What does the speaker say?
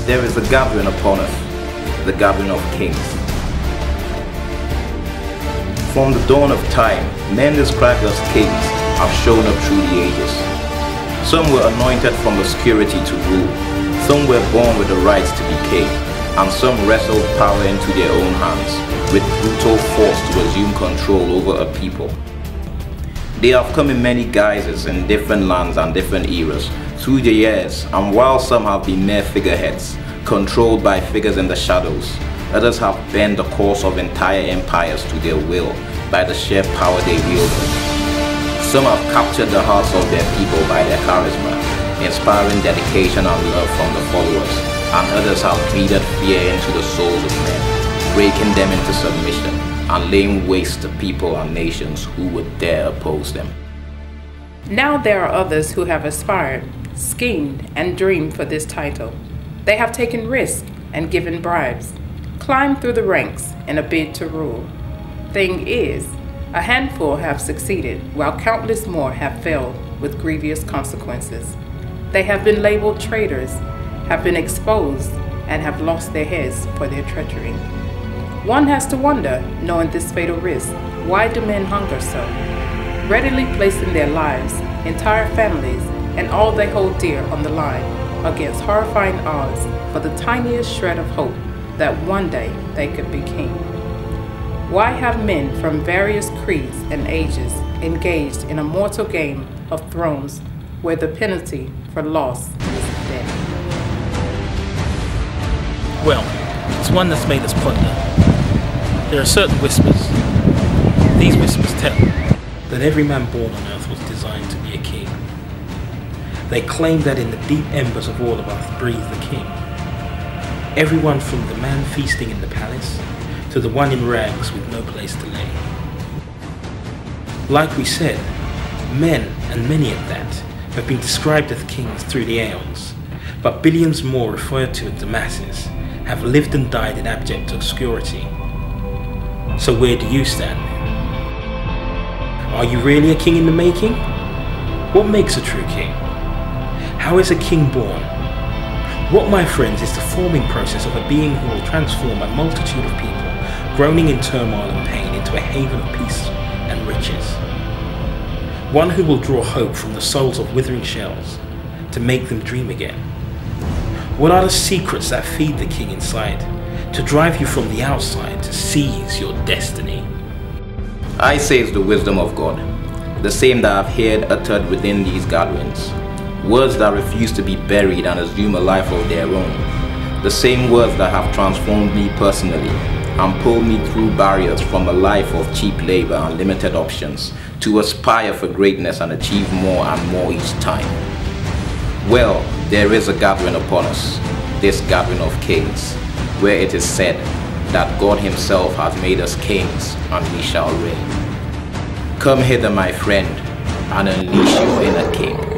There is a gathering upon us, the gathering of kings. From the dawn of time, men described as kings have shown up through the ages. Some were anointed from obscurity to rule, some were born with the rights to be king, and some wrestled power into their own hands with brutal force to assume control over a people. They have come in many guises in different lands and different eras through the years, and while some have been mere figureheads, controlled by figures in the shadows, others have bent the course of entire empires to their will by the sheer power they wield. Some have captured the hearts of their people by their charisma, inspiring dedication and love from the followers, and others have breathed fear into the souls of men, breaking them into submission and laying waste to people and nations who would dare oppose them. Now there are others who have aspired, schemed, and dreamed for this title. They have taken risks and given bribes, climbed through the ranks in a bid to rule. Thing is, a handful have succeeded, while countless more have failed with grievous consequences. They have been labeled traitors, have been exposed, and have lost their heads for their treachery. One has to wonder, knowing this fatal risk, why do men hunger so, readily placing their lives, entire families, and all they hold dear on the line against horrifying odds for the tiniest shred of hope that one day they could be king. Why have men from various creeds and ages engaged in a mortal game of thrones where the penalty for loss is death? Well, it's one that's made us ponder. There are certain whispers. These whispers tell that every man born on earth was designed to be a king. They claim that in the deep embers of all of us breathes the king. Everyone from the man feasting in the palace to the one in rags with no place to lay. Like we said, men, and many at that, have been described as kings through the aeons, but billions more referred to as the masses have lived and died in abject obscurity. So where do you stand? Are you really a king in the making? What makes a true king? How is a king born? What, my friends, is the forming process of a being who will transform a multitude of people, groaning in turmoil and pain, into a haven of peace and riches? One who will draw hope from the souls of withering shells to make them dream again. What are the secrets that feed the king inside, to drive you from the outside to seize your destiny? I say it's the wisdom of God, the same that I've heard uttered within these gatherings. Words that refuse to be buried and assume a life of their own. The same words that have transformed me personally and pulled me through barriers from a life of cheap labor and limited options to aspire for greatness and achieve more and more each time. Well, there is a gathering upon us, this gathering of kings, where it is said that God himself has made us kings and we shall reign. Come hither, my friend, and unleash your inner king.